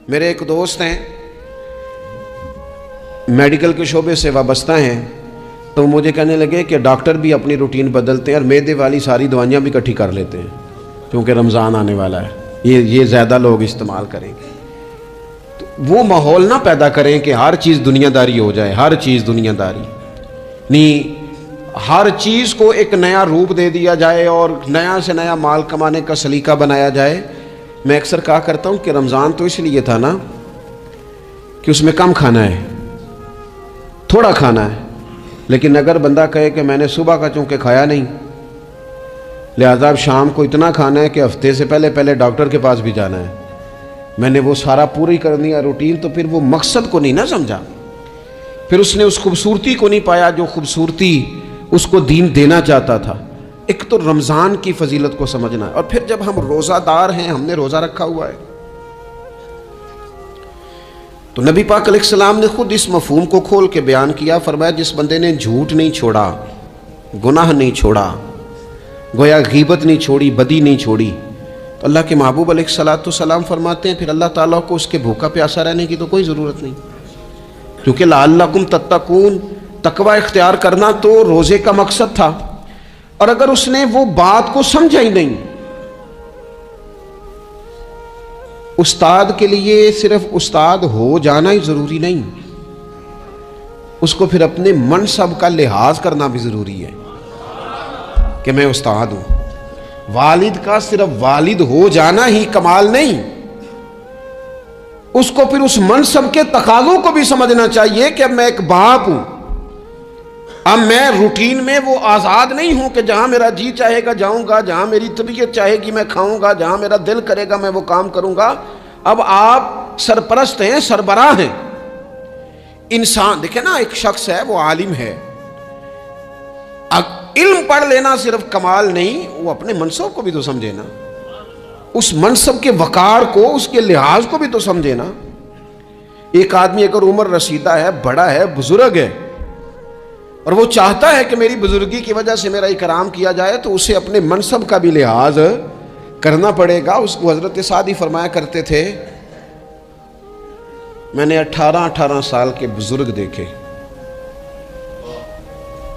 میرے ایک دوست ہیں، میڈیکل کے شعبے سے وابستہ ہیں، تو مجھے کہنے لگے کہ ڈاکٹر بھی اپنی روٹین بدلتے ہیں اور معدے والی ساری دوائیاں بھی اکٹھی کر لیتے ہیں کیونکہ رمضان آنے والا ہے، یہ زیادہ لوگ استعمال کریں گے۔ تو وہ ماحول نہ پیدا کریں کہ ہر چیز دنیا داری ہو جائے، ہر چیز دنیا داری نہیں، ہر چیز کو ایک نیا روپ دے دیا جائے اور نیا سے نیا مال کمانے کا سلیقہ بنایا جائے۔ میں اکثر کہا کرتا ہوں کہ رمضان تو اس لیے تھا نا کہ اس میں کم کھانا ہے، تھوڑا کھانا ہے، لیکن اگر بندہ کہے کہ میں نے صبح کا چونکہ کھایا نہیں لہذا اب شام کو اتنا کھانا ہے کہ ہفتے سے پہلے ڈاکٹر کے پاس بھی جانا ہے، میں نے وہ سارا پوری کرنی ہے روٹین، تو پھر وہ مقصد کو نہیں نہ سمجھا، پھر اس نے اس خوبصورتی کو نہیں پایا جو خوبصورتی اس کو دین دینا چاہتا تھا۔ ایک تو رمضان کی فضیلت کو سمجھنا ہے، اور پھر جب ہم روزہ دار ہیں، ہم نے روزہ رکھا ہوا ہے، تو نبی پاک علیہ السلام نے خود اس مفہوم کو کھول کے بیان کیا، فرمایا جس بندے نے جھوٹ نہیں چھوڑا، گناہ نہیں چھوڑا، گویا غیبت نہیں چھوڑی، بدی نہیں چھوڑی، تو اللہ کے محبوب علیہ السلام فرماتے ہیں پھر اللہ تعالیٰ کو اس کے بھوکا پیاسا رہنے کی تو کوئی ضرورت نہیں، کیونکہ لعلکم تتقون، تقوی اختیار کرنا تو روزے کا مقصد تھا، اور اگر اس نے وہ بات کو سمجھا ہی نہیں، استاد کے لیے صرف استاد ہو جانا ہی ضروری نہیں، اس کو پھر اپنے منصب کا لحاظ کرنا بھی ضروری ہے کہ میں استاد ہوں۔ والد کا صرف والد ہو جانا ہی کمال نہیں، اس کو پھر اس منصب کے تقاضوں کو بھی سمجھنا چاہیے کہ اب میں ایک باپ ہوں، اب میں روٹین میں وہ آزاد نہیں ہوں کہ جہاں میرا جی چاہے گا جاؤں گا، جہاں میری طبیعت چاہے گی میں کھاؤں گا، جہاں میرا دل کرے گا میں وہ کام کروں گا۔ اب آپ سرپرست ہیں، سربراہ ہیں۔ انسان دیکھیں نا، ایک شخص ہے وہ عالم ہے، علم پڑھ لینا صرف کمال نہیں، وہ اپنے منصب کو بھی تو سمجھے نا، اس منصب کے وقار کو، اس کے لحاظ کو بھی تو سمجھے نا۔ ایک آدمی اگر عمر رسیدہ ہے، بڑا ہے، بزرگ ہے، اور وہ چاہتا ہے کہ میری بزرگی کی وجہ سے میرا اکرام کیا جائے، تو اسے اپنے منصب کا بھی لحاظ کرنا پڑے گا۔ اس کو حضرت سعدی فرمایا کرتے تھے میں نے 18 سال کے بزرگ دیکھے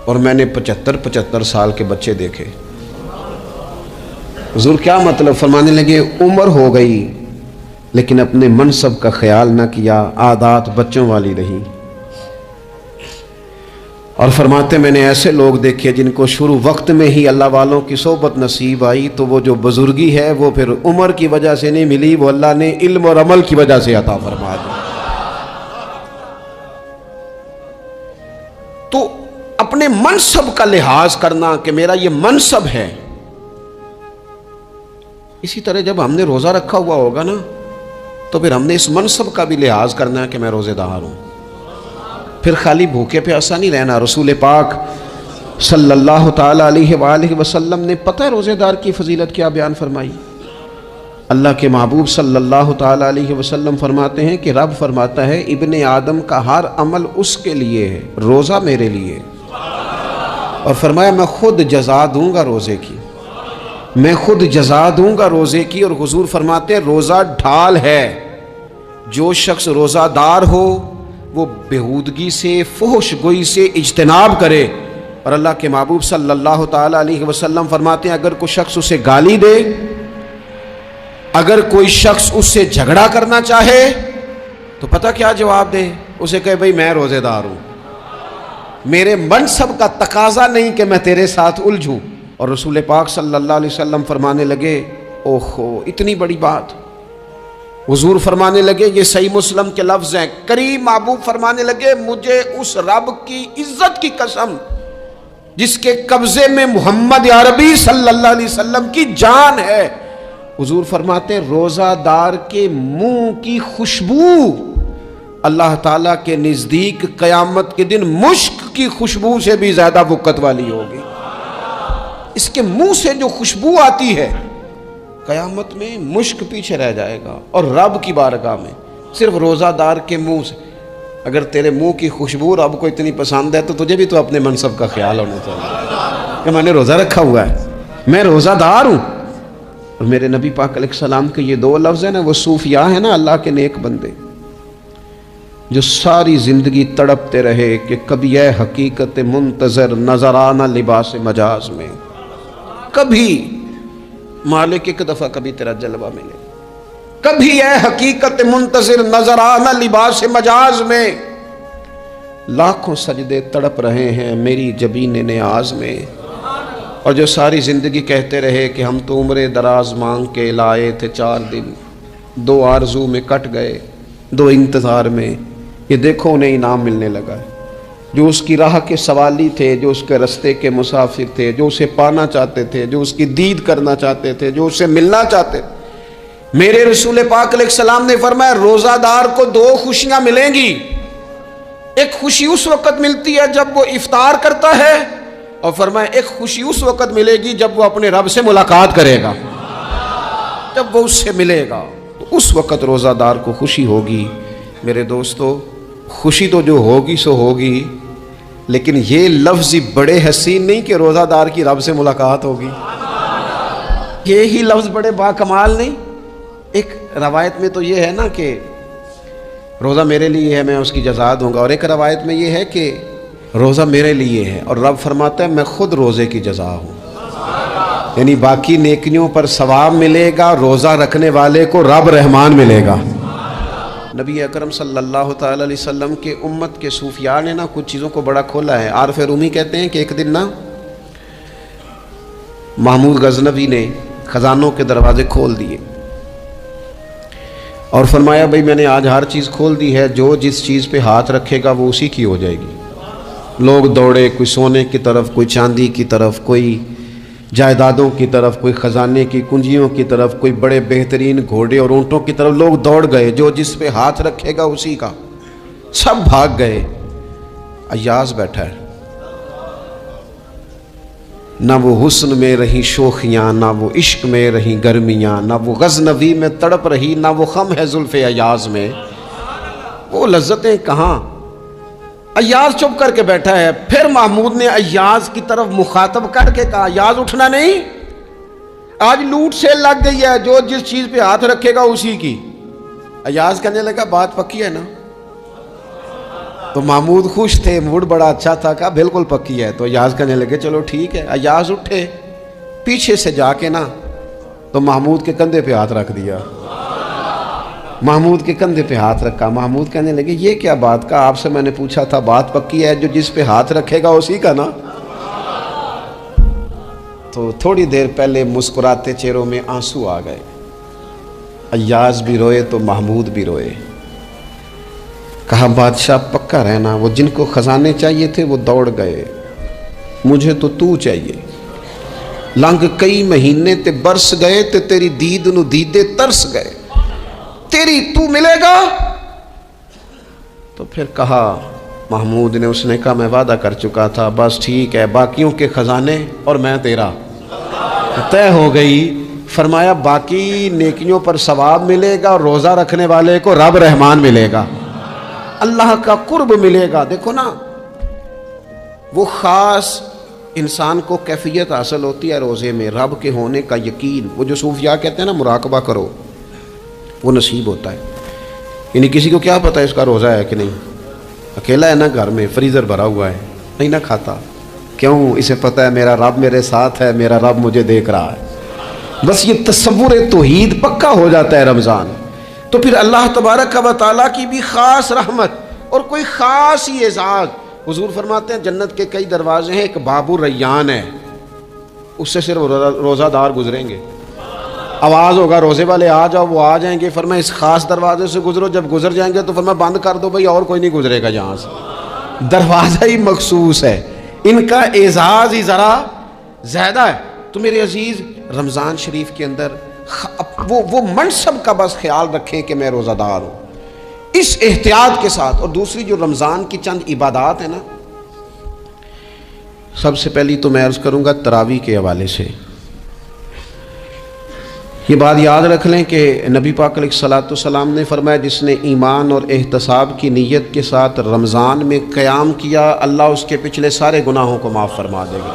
اور میں نے 75 سال کے بچے دیکھے۔ حضور کیا مطلب؟ فرمانے لگے عمر ہو گئی لیکن اپنے منصب کا خیال نہ کیا، عادات بچوں والی رہی۔ اور فرماتے میں نے ایسے لوگ دیکھے جن کو شروع وقت میں ہی اللہ والوں کی صحبت نصیب آئی، تو وہ جو بزرگی ہے وہ پھر عمر کی وجہ سے نہیں ملی، وہ اللہ نے علم اور عمل کی وجہ سے عطا فرما دی۔ تو اپنے منصب کا لحاظ کرنا کہ میرا یہ منصب ہے۔ اسی طرح جب ہم نے روزہ رکھا ہوا ہوگا نا، تو پھر ہم نے اس منصب کا بھی لحاظ کرنا ہے کہ میں روزے دار ہوں، پھر خالی بھوکے پیاسا نہیں رہنا۔ رسول پاک صلی اللہ تعالی علیہ وآلہ وسلم نے پتہ ہے روزے دار کی فضیلت کیا بیان فرمائی؟ اللہ کے محبوب صلی اللہ تعالی علیہ وسلم فرماتے ہیں کہ رب فرماتا ہے ابن آدم کا ہر عمل اس کے لیے ہے، روزہ میرے لیے، اور فرمایا میں خود جزا دوں گا روزے کی، میں خود جزا دوں گا روزے کی۔ اور حضور فرماتے ہیں روزہ ڈھال ہے، جو شخص روزہ دار ہو وہ بہودگی سے، فحش گوئی سے اجتناب کرے۔ اور اللہ کے محبوب صلی اللہ تعالی علیہ وسلم فرماتے ہیں اگر کوئی شخص اسے گالی دے، اگر کوئی شخص اس سے جھگڑا کرنا چاہے تو پتہ کیا جواب دے؟ اسے کہے بھئی میں روزے دار ہوں، میرے منصب کا تقاضا نہیں کہ میں تیرے ساتھ الجھوں۔ اور رسول پاک صلی اللہ علیہ وسلم فرمانے لگے اوہو اتنی بڑی بات، حضور فرمانے لگے، یہ صحیح مسلم کے لفظ ہیں، کریم محبوب فرمانے لگے مجھے اس رب کی عزت کی قسم جس کے قبضے میں محمد عربی صلی اللہ علیہ وسلم کی جان ہے، حضور فرماتے روزہ دار کے منہ کی خوشبو اللہ تعالیٰ کے نزدیک قیامت کے دن مشک کی خوشبو سے بھی زیادہ وقت والی ہوگی۔ اس کے منہ سے جو خوشبو آتی ہے قیامت میں مشک پیچھے رہ جائے گا، اور رب کی بارگاہ میں صرف روزہ دار کے منہ سے، اگر تیرے منہ کی خوشبو رب کو اتنی پسند ہے تو تجھے بھی تو اپنے منصب کا خیال ہونا چاہیے کہ میں نے روزہ رکھا ہوا ہے، میں روزہ دار ہوں، اور میرے نبی پاک علیہ السلام کے یہ دو لفظ ہیں نا، وہ صوفیاء ہیں نا، اللہ کے نیک بندے جو ساری زندگی تڑپتے رہے کہ کبھی اے حقیقت منتظر نظر آنا لباس مجاز میں، کبھی مالک ایک دفعہ کبھی تیرا جلوہ ملے، کبھی اے حقیقت منتظر نظر آنا لباس مجاز میں، لاکھوں سجدے تڑپ رہے ہیں میری جبین نیاز میں، اور جو ساری زندگی کہتے رہے کہ ہم تو عمر دراز مانگ کے لائے تھے 4 دن، 2 آرزو میں کٹ گئے، 2 انتظار میں، یہ دیکھو انہیں انعام ملنے لگا ہے۔ جو اس کی راہ کے سوالی تھے، جو اس کے رستے کے مسافر تھے، جو اسے پانا چاہتے تھے، جو اس کی دید کرنا چاہتے تھے، جو اسے ملنا چاہتے تھے، میرے رسول پاک علیہ السلام نے فرمایا روزہ دار کو 2 خوشیاں ملیں گی۔ ایک خوشی اس وقت ملتی ہے جب وہ افطار کرتا ہے، اور فرمایا ایک خوشی اس وقت ملے گی جب وہ اپنے رب سے ملاقات کرے گا، جب وہ اس سے ملے گا، تو اس وقت روزہ دار کو خوشی ہوگی۔ میرے دوستو، خوشی تو جو ہوگی سو ہوگی، لیکن یہ لفظ بڑے حسین نہیں کہ روزہ دار کی رب سے ملاقات ہوگی، یہی لفظ بڑے باکمال نہیں۔ ایک روایت میں تو یہ ہے نا کہ روزہ میرے لیے ہے، میں اس کی جزا دوں گا، اور ایک روایت میں یہ ہے کہ روزہ میرے لیے ہے اور رب فرماتا ہے میں خود روزے کی جزا ہوں، یعنی باقی نیکیوں پر ثواب ملے گا، روزہ رکھنے والے کو رب رحمان ملے گا۔ نبی اکرم صلی اللہ تعالی علیہ وسلم کے امت کے صوفیاء نے نا کچھ چیزوں کو بڑا کھولا ہے۔ عارف رومی کہتے ہیں کہ ایک دن نا محمود غزنوی نے خزانوں کے دروازے کھول دیے اور فرمایا بھئی میں نے آج ہر چیز کھول دی ہے، جو جس چیز پہ ہاتھ رکھے گا وہ اسی کی ہو جائے گی۔ لوگ دوڑے، کوئی سونے کی طرف، کوئی چاندی کی طرف، کوئی جائیدادوں کی طرف، کوئی خزانے کی کنجیوں کی طرف، کوئی بڑے بہترین گھوڑے اور اونٹوں کی طرف، لوگ دوڑ گئے، جو جس پہ ہاتھ رکھے گا اسی کا، سب بھاگ گئے۔ ایاز بیٹھا ہے، نہ وہ حسن میں رہی شوخیاں، نہ وہ عشق میں رہی گرمیاں، نہ وہ غزنوی میں تڑپ رہی، نہ وہ خم ہے زلف ایاز میں، وہ لذتیں کہاں۔ ایاز چپ کر کے بیٹھا ہے۔ پھر محمود نے ایاز کی طرف مخاطب کر کے کہا ایاز اٹھنا نہیں، آج لوٹ سیل لگ گئی ہے، جو جس چیز پہ ہاتھ رکھے گا اسی کی۔ ایاز کہنے لگا بات پکی ہے نا؟ تو محمود خوش تھے، موڈ بڑا اچھا تھا، کہا بالکل پکی ہے۔ تو ایاز کہنے لگے چلو ٹھیک ہے۔ ایاز اٹھے، پیچھے سے جا کے نا تو محمود کے کندھے پہ ہاتھ رکھ دیا، محمود کے کندھے پہ ہاتھ رکھا۔ محمود کہنے لگے یہ کیا بات کا، آپ سے میں نے پوچھا تھا بات پکی ہے، جو جس پہ ہاتھ رکھے گا اسی کا نا۔ تو تھوڑی دیر پہلے مسکراتے چہروں میں آنسو آ گئے، ایاز بھی روئے تو محمود بھی روئے۔ کہا بادشاہ پکا رہنا، وہ جن کو خزانے چاہیے تھے وہ دوڑ گئے، مجھے تو چاہیے۔ لنگ کئی مہینے تے برس گئے تے تیری دید نو دیدے ترس گئے، تیری تو ملے گا۔ تو پھر کہا محمود نے، اس نے کہا میں وعدہ کر چکا تھا، بس ٹھیک ہے، باقیوں کے خزانے اور میں تیرا، طے ہو گئی۔ فرمایا باقی نیکیوں پر ثواب ملے گا اور روزہ رکھنے والے کو رب رحمان ملے گا، اللہ کا قرب ملے گا۔ دیکھو نا، وہ خاص انسان کو کیفیت حاصل ہوتی ہے روزے میں، رب کے ہونے کا یقین۔ وہ جو صوفیاء کہتے ہیں نا مراقبہ کرو، وہ نصیب ہوتا ہے۔ یعنی کسی کو کیا پتہ ہے اس کا روزہ ہے کہ نہیں، اکیلا ہے نا گھر میں، فریزر بھرا ہوا ہے، نہیں نہ کھاتا، کیوں؟ اسے پتہ ہے میرا رب میرے ساتھ ہے، میرا رب مجھے دیکھ رہا ہے۔ بس یہ تصور توحید پکا ہو جاتا ہے رمضان، تو پھر اللہ تبارک و تعالیٰ کی بھی خاص رحمت اور کوئی خاص ہی اعزاز۔ حضور فرماتے ہیں جنت کے کئی دروازے ہیں، ایک باب الریان ہے، اس سے صرف روزہ دار گزریں گے۔ آواز ہوگا روزے والے آ جاؤ، وہ آ جائیں گے، فرمایا اس خاص دروازے سے گزرو، جب گزر جائیں گے تو فرمایا بند کر دو بھائی، اور کوئی نہیں گزرے گا یہاں سے، دروازہ ہی مخصوص ہے، ان کا اعزاز ہی ذرا زیادہ ہے۔ تو میرے عزیز، رمضان شریف کے اندر وہ منصب کا بس خیال رکھیں کہ میں روزہ دار ہوں، اس احتیاط کے ساتھ۔ اور دوسری جو رمضان کی چند عبادات ہیں نا، سب سے پہلی تو میں عرض کروں گا تراویح کے حوالے سے، یہ بات یاد رکھ لیں کہ نبی پاک علیہ الصلوۃ والسلام نے فرمایا جس نے ایمان اور احتساب کی نیت کے ساتھ رمضان میں قیام کیا، اللہ اس کے پچھلے سارے گناہوں کو معاف فرما دے گا۔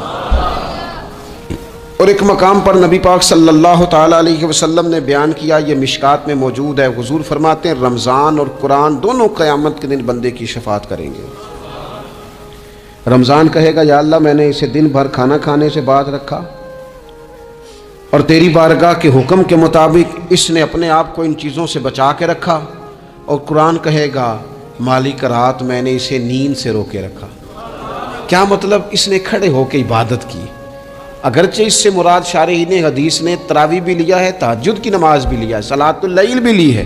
اور ایک مقام پر نبی پاک صلی اللہ تعالیٰ علیہ وسلم نے بیان کیا، یہ مشکات میں موجود ہے، حضور فرماتے ہیں رمضان اور قرآن دونوں قیامت کے دن بندے کی شفاعت کریں گے۔ رمضان کہے گا یا اللہ میں نے اسے دن بھر کھانا کھانے سے باز رکھا اور تیری بارگاہ کے حکم کے مطابق اس نے اپنے آپ کو ان چیزوں سے بچا کے رکھا، اور قرآن کہے گا مالک رات میں نے اسے نیند سے روکے رکھا۔ کیا مطلب؟ اس نے کھڑے ہو کے عبادت کی، اگرچہ اس سے مراد شارحین حدیث نے تراویح بھی لیا ہے، تہجد کی نماز بھی لیا ہے، صلاۃ اللیل بھی لی ہے،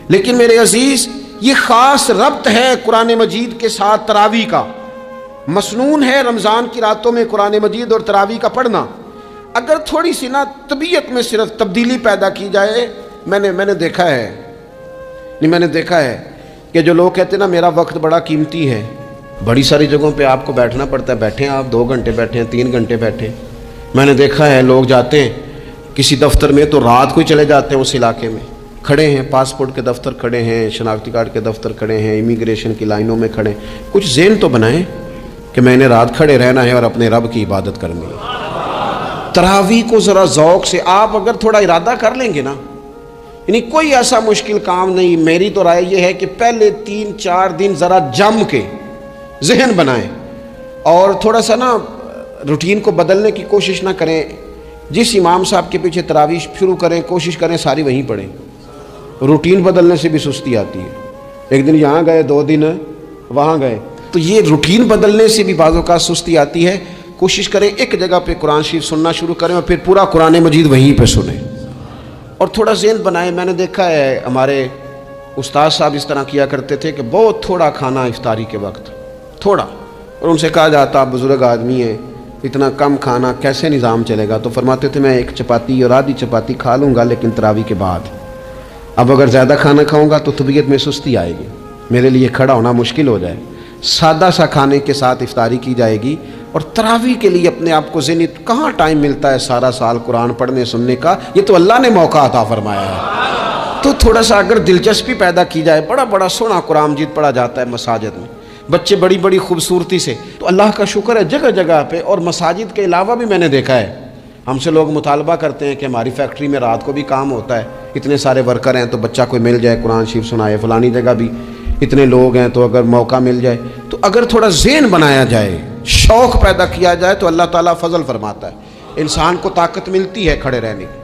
لیکن میرے عزیز یہ خاص ربط ہے قرآن مجید کے ساتھ تراویح کا۔ مسنون ہے رمضان کی راتوں میں قرآن مجید اور تراویح کا پڑھنا۔ اگر تھوڑی سی نا طبیعت میں صرف تبدیلی پیدا کی جائے، میں نے دیکھا ہے کہ جو لوگ کہتے ہیں نا میرا وقت بڑا قیمتی ہے، بڑی ساری جگہوں پہ آپ کو بیٹھنا پڑتا ہے، بیٹھیں آپ 2 گھنٹے بیٹھیں، 3 گھنٹے بیٹھیں۔ میں نے دیکھا ہے لوگ جاتے ہیں کسی دفتر میں تو رات کو ہی چلے جاتے ہیں، اس علاقے میں کھڑے ہیں، پاسپورٹ کے دفتر کھڑے ہیں، شناختی کارڈ کے دفتر کھڑے ہیں، امیگریشن کی لائنوں میں کھڑے ہیں۔ کچھ ذہن تو بنائیں کہ میں نے رات کھڑے رہنا ہے اور اپنے رب کی عبادت کرنی ہے۔ تراویح کو ذرا ذوق سے آپ اگر تھوڑا ارادہ کر لیں گے نا، یعنی کوئی ایسا مشکل کام نہیں، میری تو رائے یہ ہے کہ پہلے 3-4 دن ذرا جم کے ذہن بنائیں اور تھوڑا سا نا روٹین کو بدلنے کی کوشش نہ کریں۔ جس امام صاحب کے پیچھے تراویح شروع کریں کوشش کریں ساری وہیں پڑھیں۔ روٹین بدلنے سے بھی سستی آتی ہے، ایک دن یہاں گئے 2 دن وہاں گئے، تو یہ روٹین بدلنے سے بھی بعض اوقات سستی آتی ہے۔ کوشش کریں ایک جگہ پہ قرآن شریف سننا شروع کریں اور پھر پورا قرآن مجید وہیں پہ سنیں اور تھوڑا ذہن بنائیں۔ میں نے دیکھا ہے ہمارے استاد صاحب اس طرح کیا کرتے تھے کہ بہت تھوڑا کھانا افطاری کے وقت، تھوڑا، اور ان سے کہا جاتا آپ بزرگ آدمی ہیں اتنا کم کھانا کیسے نظام چلے گا؟ تو فرماتے تھے میں 1 چپاتی اور آدھی چپاتی کھا لوں گا لیکن تراویح کے بعد۔ اب اگر زیادہ کھانا کھاؤں گا تو طبیعت میں سستی آئے گی، میرے لیے کھڑا ہونا مشکل ہو جائے۔ سادہ سا کھانے کے ساتھ افطاری کی جائے گی، اور تراویح کے لیے اپنے آپ کو ذہنی کہاں ٹائم ملتا ہے سارا سال قرآن پڑھنے سننے کا؟ یہ تو اللہ نے موقع عطا فرمایا ہے، تو تھوڑا سا اگر دلچسپی پیدا کی جائے۔ بڑا سونا قرآن مجید پڑھا جاتا ہے مساجد میں، بچے بڑی خوبصورتی سے، تو اللہ کا شکر ہے جگہ جگہ پہ۔ اور مساجد کے علاوہ بھی میں نے دیکھا ہے ہم سے لوگ مطالبہ کرتے ہیں کہ ہماری فیکٹری میں رات کو بھی کام ہوتا ہے، اتنے سارے ورکر ہیں تو بچہ کوئی مل جائے قرآن شریف سنائے، فلانی جگہ بھی اتنے لوگ ہیں تو اگر موقع مل جائے، تو اگر تھوڑا ذہن بنایا جائے، شوق پیدا کیا جائے تو اللہ تعالیٰ فضل فرماتا ہے، انسان کو طاقت ملتی ہے کھڑے رہنے کی۔